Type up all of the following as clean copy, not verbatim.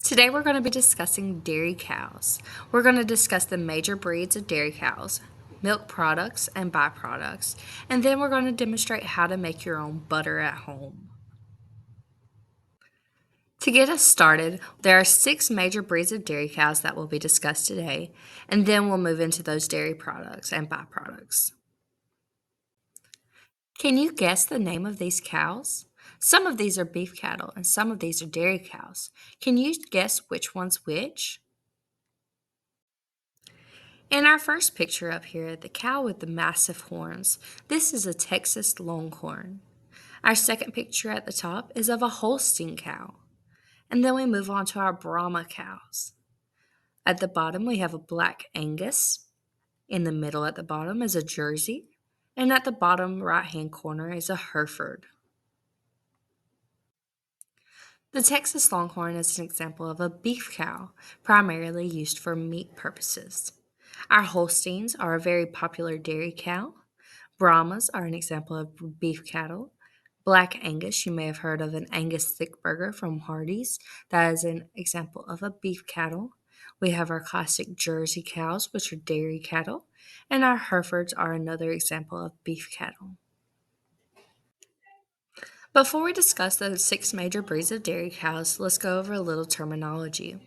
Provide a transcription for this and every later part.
Today we're going to be discussing dairy cows. We're going to discuss the major breeds of dairy cows, milk products and byproducts, and then we're going to demonstrate how to make your own butter at home. To get us started, there are 6 major breeds of dairy cows that will be discussed today, and then we'll move into those dairy products and byproducts. Can you guess the name of these cows? Some of these are beef cattle and some of these are dairy cows. Can you guess which one's which? In our first picture up here, the cow with the massive horns, this is a Texas Longhorn. Our second picture at the top is of a Holstein cow. And then we move on to our Brahma cows. At the bottom, we have a Black Angus. In the middle at the bottom is a Jersey. And at the bottom right-hand corner is a Hereford. The Texas Longhorn is an example of a beef cow, primarily used for meat purposes. Our Holsteins are a very popular dairy cow. Brahmas are an example of beef cattle. Black Angus, you may have heard of an Angus thick burger from Hardee's. That is an example of a beef cattle. We have our classic Jersey cows, which are dairy cattle. And our Herefords are another example of beef cattle. Before we discuss the 6 major breeds of dairy cows, let's go over a little terminology.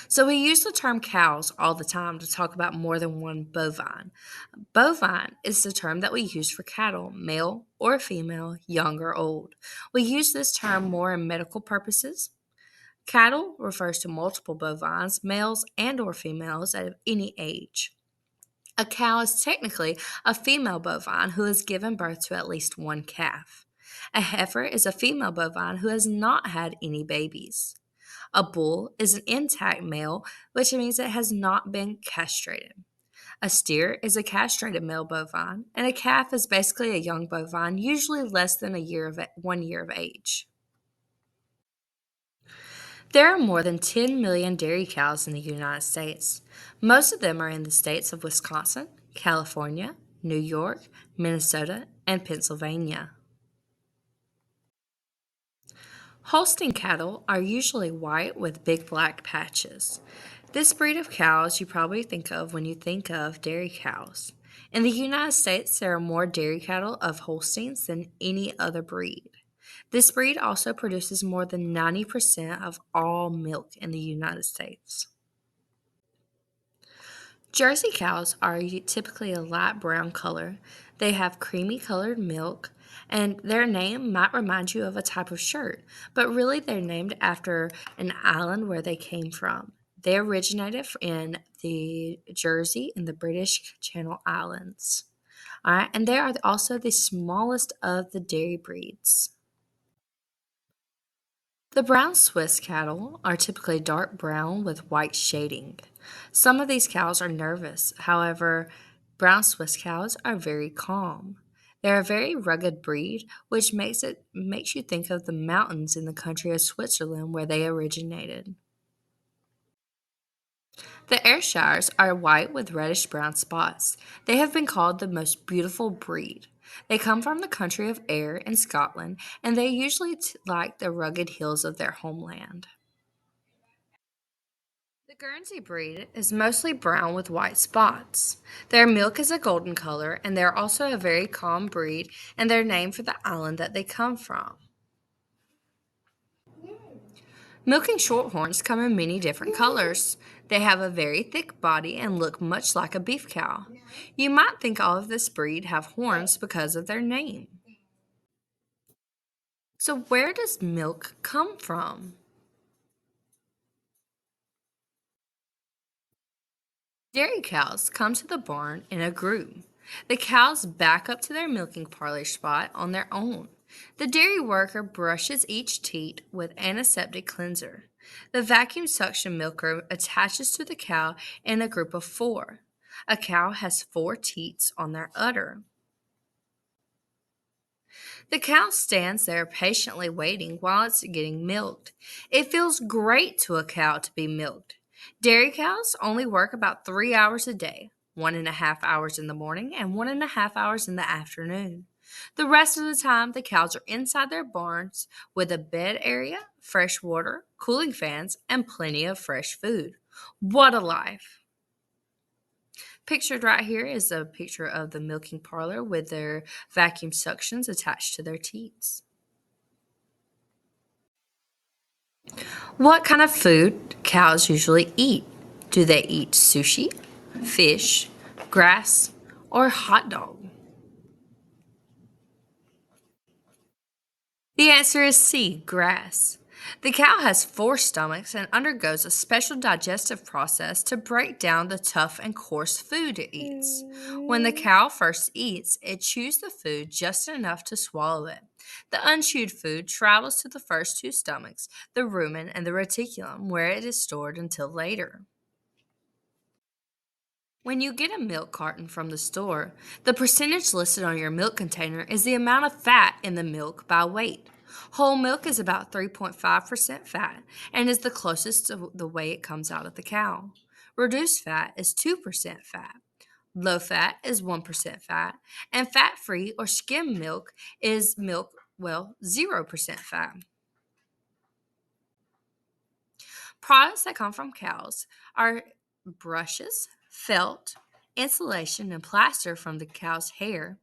So, we use the term cows all the time to talk about more than one bovine. Bovine is the term that we use for cattle, male or female, young or old. We use this term more in medical purposes. Cattle refers to multiple bovines, males and or females at any age. A cow is technically a female bovine who has given birth to at least one calf. A heifer is a female bovine who has not had any babies. A bull is an intact male, which means it has not been castrated. A steer is a castrated male bovine, and a calf is basically a young bovine, usually less than 1 year of age. There are more than 10 million dairy cows in the United States. Most of them are in the states of Wisconsin, California, New York, Minnesota, and Pennsylvania. Holstein cattle are usually white with big black patches. This breed of cows you probably think of when you think of dairy cows. In the United States, there are more dairy cattle of Holsteins than any other breed. This breed also produces more than 90% of all milk in the United States. Jersey cows are typically a light brown color. They have creamy colored milk, and their name might remind you of a type of shirt, but really they're named after an island where they came from. They originated in the Jersey and the British Channel Islands. All right, and they are also the smallest of the dairy breeds. The brown Swiss cattle are typically dark brown with white shading. Some of these cows are nervous, however, brown Swiss cows are very calm. They're a very rugged breed, which makes you think of the mountains in the country of Switzerland where they originated. The Ayrshires are white with reddish brown spots. They have been called the most beautiful breed. They come from the country of Ayr in Scotland, and they usually like the rugged hills of their homeland. The Guernsey breed is mostly brown with white spots. Their milk is a golden color, and they're also a very calm breed, and they're named for the island that they come from. Milking Shorthorns come in many different colors. They have a very thick body and look much like a beef cow. You might think all of this breed have horns because of their name. So, where does milk come from? Dairy cows come to the barn in a group. The cows back up to their milking parlor spot on their own. The dairy worker brushes each teat with antiseptic cleanser. The vacuum suction milker attaches to the cow in a group of 4. A cow has 4 teats on their udder. The cow stands there patiently waiting while it's getting milked. It feels great to a cow to be milked. Dairy cows only work about 3 hours a day, 1.5 hours in the morning and 1.5 hours in the afternoon. The rest of the time, the cows are inside their barns with a bed area, fresh water, cooling fans, and plenty of fresh food. What a life! Pictured right here is a picture of the milking parlor with their vacuum suctions attached to their teats. What kind of food cows usually eat? Do they eat sushi, fish, grass, or hot dog? The answer is C, grass. The cow has four stomachs and undergoes a special digestive process to break down the tough and coarse food it eats. When the cow first eats, it chews the food just enough to swallow it. The unchewed food travels to the first two stomachs, the rumen and the reticulum, where it is stored until later. When you get a milk carton from the store, the percentage listed on your milk container is the amount of fat in the milk by weight. Whole milk is about 3.5% fat and is the closest to the way it comes out of the cow. Reduced fat is 2% fat. Low fat is 1% fat. And fat free or skim milk is milk, 0% fat. Products that come from cows are brushes, felt, insulation, and plaster from the cow's hair.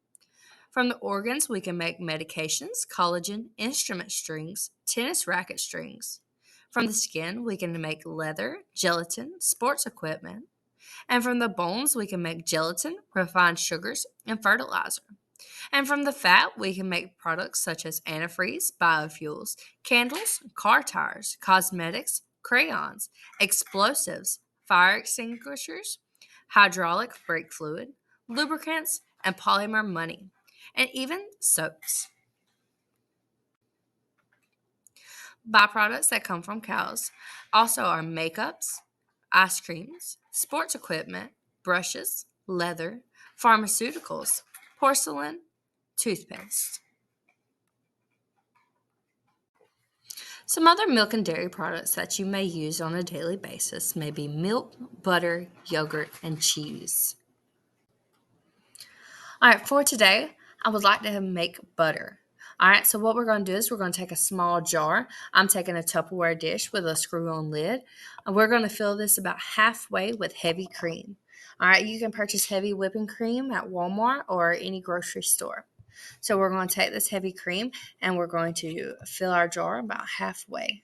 From the organs, we can make medications, collagen, instrument strings, tennis racket strings. From the skin, we can make leather, gelatin, sports equipment. And from the bones, we can make gelatin, refined sugars, and fertilizer. And from the fat, we can make products such as antifreeze, biofuels, candles, car tires, cosmetics, crayons, explosives, fire extinguishers, hydraulic brake fluid, lubricants, and polymer money, and even soaps. Byproducts that come from cows also are makeups, ice creams, sports equipment, brushes, leather, pharmaceuticals, porcelain, toothpaste. Some other milk and dairy products that you may use on a daily basis may be milk, butter, yogurt, and cheese. All right, for today, I would like to make butter. All right, so what we're going to do is we're going to take a small jar. I'm taking a Tupperware dish with a screw-on lid, and we're going to fill this about halfway with heavy cream. All right, you can purchase heavy whipping cream at Walmart or any grocery store. So we're going to take this heavy cream and we're going to fill our jar about halfway.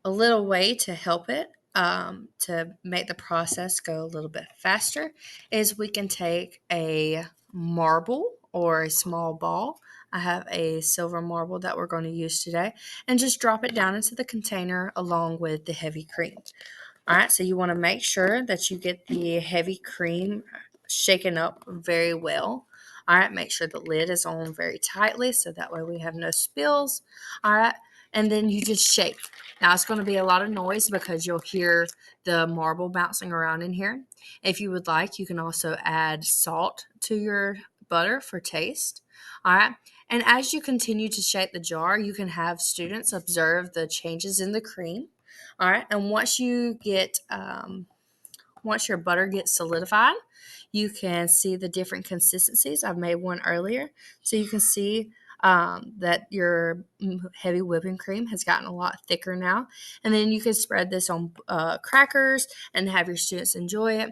A little way to help it to make the process go a little bit faster is we can take a marble or a small ball. I have a silver marble that we're going to use today and just drop it down into the container along with the heavy cream. All right, so you want to make sure that you get the heavy cream shaken up very well. All right, make sure the lid is on very tightly so that way we have no spills. All right, and then you just shake. Now it's going to be a lot of noise because you'll hear the marble bouncing around in here. If you would like, you can also add salt to your butter for taste. All right, and as you continue to shake the jar, you can have students observe the changes in the cream. All right, and once your butter gets solidified, you can see the different consistencies. I've made one earlier, so you can see that your heavy whipping cream has gotten a lot thicker now. And then you can spread this on crackers and have your students enjoy it.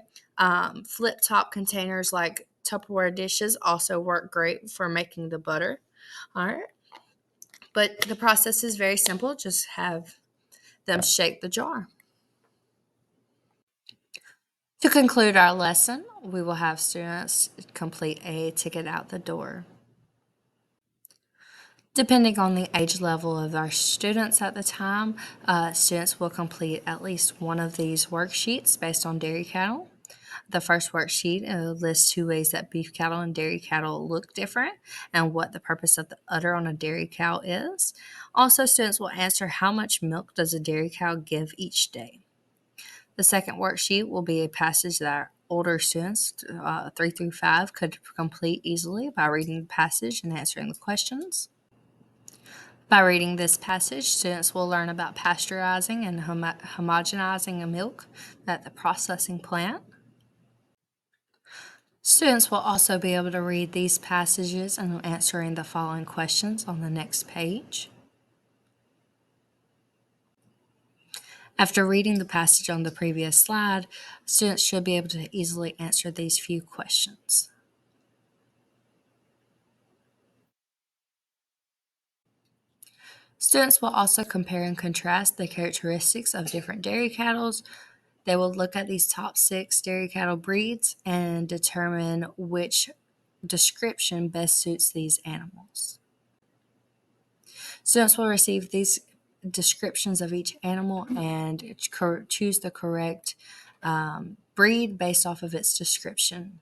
Flip top containers like Tupperware dishes also work great for making the butter. All right, but the process is very simple. Just have them shake the jar. To conclude our lesson, we will have students complete a ticket out the door. Depending on the age level of our students at the time, students will complete at least one of these worksheets based on dairy cattle. The first worksheet lists two ways that beef cattle and dairy cattle look different and what the purpose of the udder on a dairy cow is. Also, students will answer how much milk does a dairy cow give each day. The second worksheet will be a passage that our older students, 3 through 5, could complete easily by reading the passage and answering the questions. By reading this passage, students will learn about pasteurizing and homogenizing a milk at the processing plant. Students will also be able to read these passages and answering the following questions on the next page. After reading the passage on the previous slide, students should be able to easily answer these few questions. Students will also compare and contrast the characteristics of different dairy cattle. They will look at these top 6 dairy cattle breeds and determine which description best suits these animals. Students will receive these descriptions of each animal and choose the correct breed based off of its description.